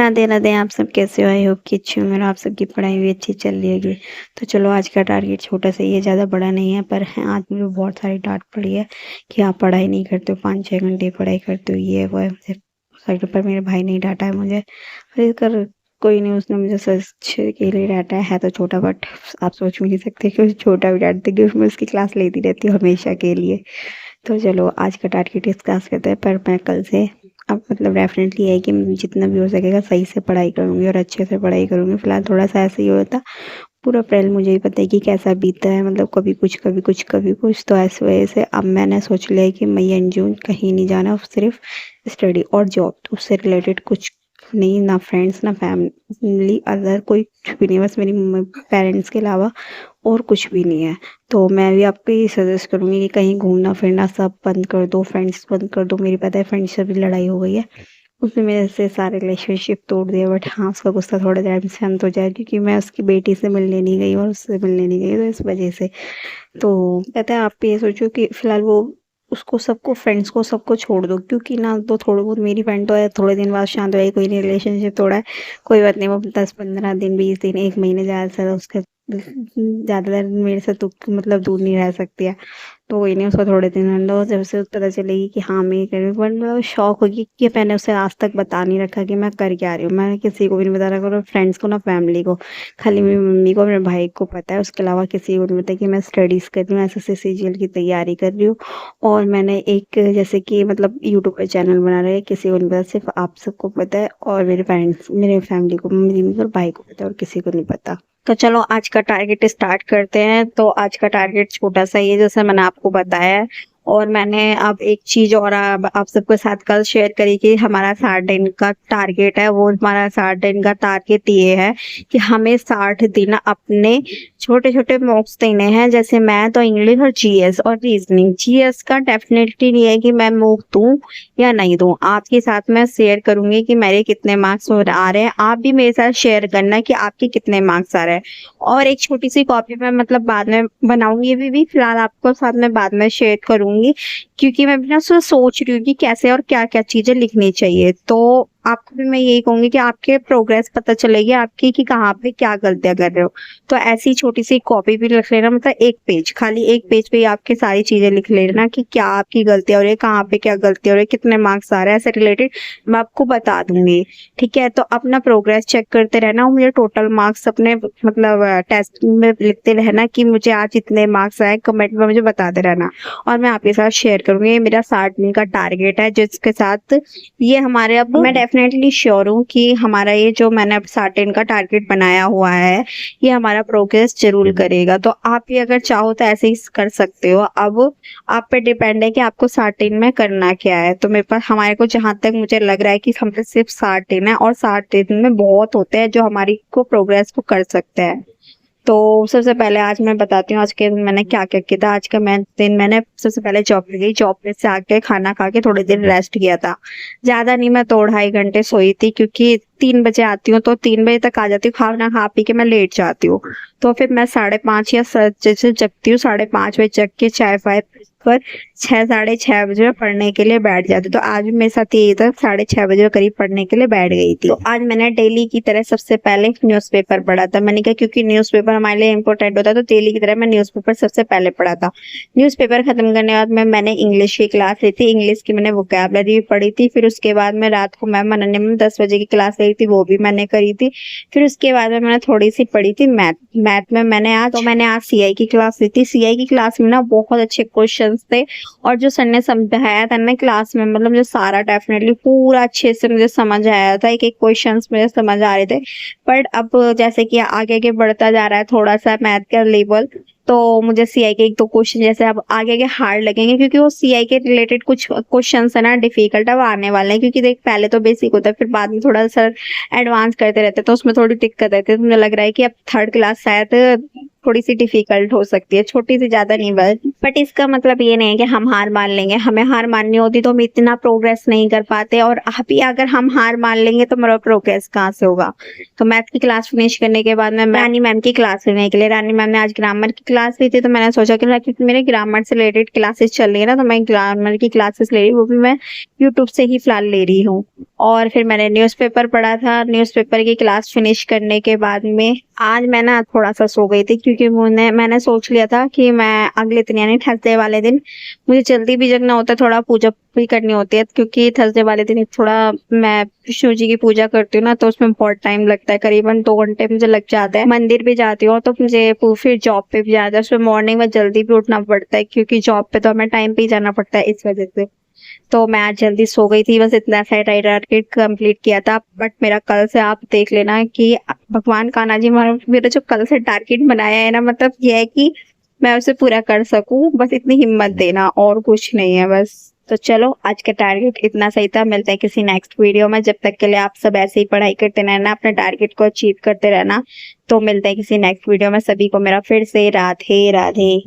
राधे राधे। आप सब कैसे हो? आई होप कि अच्छी हो। आप सबकी पढ़ाई भी अच्छी चल रही होगी। तो चलो, आज का टारगेट छोटा सा ही है, ज़्यादा बड़ा नहीं है, पर है आज मुझे बहुत सारी डांट पड़ी है कि आप पढ़ाई नहीं करते हो, 5-6 घंटे पढ़ाई करते हो, ये वो है मुझे साइड पर। मेरे भाई ने डांटा है मुझे, फिर कर कोई नहीं, उसने मुझे सच के लिए डांटा है तो छोटा, बट आप सोच भी नहीं सकते कि उसे छोटा भी डांटते, क्योंकि मैं उसकी क्लास लेती रहती हूँ हमेशा के लिए। तो चलो, आज का टारगेट इस क्लास करते हैं, पर मैं कल से अब मतलब डेफिनेटली है कि मैं जितना भी हो सकेगा सही से पढ़ाई करूँगी और अच्छे से पढ़ाई करूँगी। फिलहाल थोड़ा सा ऐसे ही होता, पूरा अप्रैल मुझे ही पता है कि कैसा बीता है, मतलब कभी कुछ कभी कुछ कभी कुछ। तो इस वजह से अब मैंने सोच लिया है कि मई एंड जून कहीं नहीं जाना, सिर्फ स्टडी और जॉब, तो उससे रिलेटेड कुछ नहीं, ना फ्रेंड्स ना फैमिली, अदर कोई कुछ भी नहीं, बस मेरी पेरेंट्स के अलावा और कुछ भी नहीं है। तो मैं भी आपको ये सजेस्ट करूँगी कि कहीं घूमना फिरना सब बंद कर दो, फ्रेंड्स बंद कर दो। मेरी पता है फ्रेंड्स से भी लड़ाई हो गई है, उसने मेरे से सारे रिलेशनशिप तोड़ दिए, बट हाँ, उसका गुस्सा थोड़ा टाइम से शांत हो जाए, क्योंकि मैं उसकी बेटी से मिलने नहीं गई और उससे मिलने नहीं गई, तो इस वजह से। तो कहता है आप भी ये सोचो कि फिलहाल वो उसको सबको फ्रेंड्स को सबको छोड़ दो, क्योंकि ना तो थोड़ी बहुत मेरी फ्रेंड तो है, थोड़े दिन बाद शांत हो जाएगी, कोई नहीं रिलेशनशिप तोड़ा है, कोई बात नहीं, वो 10-15 दिन 20 दिन 1 महीने ज़्यादा से ज़्यादा उसके ज़्यादातर मेरे से तो मतलब दूर नहीं रह सकती है। तो कोई नहीं, उसको थोड़े दिन रहने दो, जब उसे पता चलेगी कि हाँ मैं ये कर रही हूँ, बट मतलब शौक होगी कि मैंने उसे आज तक बता नहीं रखा कि मैं कर क्या रही हूँ। मैंने किसी को भी नहीं बता रखा, ना फ्रेंड्स को ना फैमिली को, खाली मेरी मम्मी को मेरे भाई को पता है, उसके अलावा किसी को नहीं पता कि मैं स्टडीज़ कर रही हूँ, एसएससी सीजीएल की तैयारी कर रही हूँ। और मैंने एक जैसे कि मतलब यूट्यूब पर चैनल बना रहे हैं, किसी को नहीं पता, सिर्फ आप सबको पता है, और मेरे पेरेंट्स मेरे फैमिली को, मेरी मम्मी और भाई को पता है, और किसी को नहीं पता। तो चलो, आज का टारगेट स्टार्ट करते हैं। तो आज का टारगेट छोटा सा ही है, जैसे मैंने आपको बताया है। और मैंने अब एक चीज और अब आप सबके साथ कल शेयर करी कि हमारा 60 दिन का टारगेट है। वो हमारा 60 दिन का टारगेट ये है कि हमें 60 दिन अपने छोटे छोटे मॉक्स देने हैं, जैसे मैथ और इंग्लिश और जीएस और रीजनिंग। जीएस का डेफिनेटली नहीं है कि मैं मॉक दूं या नहीं दूं, आपके साथ मैं शेयर करूंगी कि मेरे कितने मार्क्स आ रहे हैं, आप भी मेरे साथ शेयर करना कि आपके कितने मार्क्स आ रहे हैं। और एक छोटी सी कॉपी मैं मतलब बाद में बनाऊंगी, ये भी फिलहाल आपको साथ में बाद में शेयर करूंगी, क्योंकि मैं भी ना सोच रही हूँ कि कैसे और क्या क्या चीजें लिखनी चाहिए। तो आपको भी मैं यही कहूंगी कि आपके प्रोग्रेस पता चलेगी आपकी कि कहाँ पे क्या गलतियां कर रहे हो। तो ऐसी छोटी सी कॉपी भी लिख लेना, मतलब एक पेज, खाली एक पेज पे ही आपके सारी चीजें लिख लेना कि क्या आपकी गलतियां हो रही है, कहाँ पे क्या गलतियां हो रही है, कितने मार्क्स आ रहे हैं, ऐसे रिलेटेड मैं आपको बता दूंगी। ठीक है, तो अपना प्रोग्रेस चेक करते रहना और मुझे टोटल मार्क्स अपने मतलब टेस्ट में लिखते रहना कि मुझे आज इतने मार्क्स आए, कमेंट में मुझे बताते रहना, और मैं आपके साथ शेयर करूंगी। ये मेरा 60 दिन का टारगेट है, जिसके साथ ये हमारे, अब मैं डेफिनेटली श्योर हूँ कि हमारा ये जो मैंने अब 60 दिन का टारगेट बनाया हुआ है, ये हमारा प्रोग्रेस जरूर करेगा। तो आप भी अगर चाहो तो ऐसे ही कर सकते हो। अब आप पे डिपेंड है कि आपको 60 दिन में करना क्या है। तो मेरे पास, हमारे को जहां तक मुझे लग रहा है कि हम पे सिर्फ 60 दिन है, और 60 दिन में बहुत होते हैं जो हमारी को प्रोग्रेस को कर सकते हैं। तो सबसे पहले आज मैं बताती हूँ आज के दिन मैंने क्या क्या किया था। आज का दिन मैंने सबसे पहले जॉब पे गई, जॉब पे से आके खाना खा के थोड़ी देर रेस्ट किया था। ज्यादा नहीं, मैं 2-2.5 घंटे सोई थी, क्योंकि 3 बजे आती हूँ तो 3 बजे तक आ जाती हूँ, खाना खा पी के मैं लेट जाती हूँ। तो फिर मैं 5:30 या जैसे जगती हूँ, 5:30 बजे जग के चाय फाय पर 6-6:30 बजे पढ़ने के लिए बैठ जाती हूँ। तो आज भी मेरे साथ यही था, 6:30 बजे करीब पढ़ने के लिए बैठ गई थी। तो आज मैंने डेली की तरह सबसे पहले न्यूज़पेपर पढ़ा था। मैंने कहा क्योंकि न्यूज़पेपर हमारे लिए इंपॉर्टेंट होता है, तो डेली की तरह मैं न्यूज़पेपर सबसे पहले पढ़ा था। न्यूज़पेपर खत्म करने के बाद मैंने इंग्लिश की क्लास ली थी, इंग्लिश की मैंने वोकैबलरी भी पढ़ी थी। फिर उसके बाद मैं रात को मैम अनन्या में 10 बजे की क्लास ली थी, वो भी मैंने करी थी। फिर उसके बाद में मैंने थोड़ी सी पढ़ी थी मैथ में मैंने आज सीआई की क्लास ली थी। सीआई की क्लास में ना बहुत अच्छे क्वेश्चन थे, और जो सर ने समझाया था ना क्लास में, मतलब जो सारा डेफिनेटली पूरा अच्छे से मुझे समझ आया था, एक एक क्वेश्चन मुझे समझ आ रहे थे। बट अब जैसे कि आगे आगे बढ़ता जा रहा है थोड़ा सा मैथ का लेवल, तो मुझे सीआई के 1-2 क्वेश्चन जैसे अब आगे आगे हार्ड लगेंगे, क्योंकि वो सीआई के रिलेटेड कुछ क्वेश्चन है ना डिफिकल्ट है, वो आने वाले हैं। क्योंकि देख, पहले तो बेसिक होता है, फिर बाद में थोड़ा सा एडवांस करते रहते हैं, तो उसमें थोड़ी दिक्कत आती है। तो मुझे लग रहा है कि अब 3rd क्लास शायद थोड़ी सी डिफिकल्ट हो सकती है, छोटी सी, ज्यादा नहीं बट इसका मतलब ये नहीं है कि हम हार मान लेंगे। हमें हार माननी होती तो हम इतना प्रोग्रेस नहीं कर पाते, और अभी अगर हम हार मान लेंगे तो मेरा प्रोग्रेस कहाँ से होगा। तो मैथ की क्लास फिनिश करने के बाद मैं रानी मैम की क्लास लेने के लिए, रानी मैम ने आज ग्रामर की क्लास ली थी, तो मैंने सोचा कि मेरे ग्रामर से रिलेटेड क्लासेस चल रही है ना, तो मैं ग्रामर की क्लासेस ले रही हूँ, वो भी मैं यूट्यूब से ही फिलहाल ले रही हूँ। और फिर मैंने न्यूज़पेपर पढ़ा था। न्यूज़पेपर की क्लास फिनिश करने के बाद में आज मैं ना थोड़ा सा सो गई थी, क्योंकि मैंने सोच लिया था कि मैं अगले दिन यानी थर्सडे वाले दिन मुझे जल्दी भी जगना होता है, थोड़ा पूजा भी करनी होती है, क्योंकि थर्सडे वाले दिन थोड़ा मैं शिव जी की पूजा करती हूँ ना, तो उसमें बहुत टाइम लगता है, करीबन 2 घंटे मुझे लग जाते हैं। मंदिर भी जाती हूँ तो मुझे फिर जॉब पे भी जाता है, उसमें मॉर्निंग में जल्दी भी उठना पड़ता है, क्योंकि जॉब पे तो हमें टाइम पे ही जाना पड़ता है इस वजह से। तो मैं आज जल्दी सो गई थी, बस इतना सा टारगेट कंप्लीट किया था। बट मेरा कल से आप देख लेना कि भगवान कान्हा जी मेरा जो कल से टारगेट बनाया है ना, मतलब ये है कि मैं उसे पूरा कर सकूं, बस इतनी हिम्मत देना, और कुछ नहीं है बस। तो चलो आज का टारगेट इतना सही था। मिलता है किसी नेक्स्ट वीडियो में, जब तक के लिए आप सब ऐसे ही पढ़ाई करते रहना, अपने टारगेट को अचीव करते रहना। तो मिलते हैं किसी नेक्स्ट वीडियो में। सभी को मेरा फिर से राधे राधे।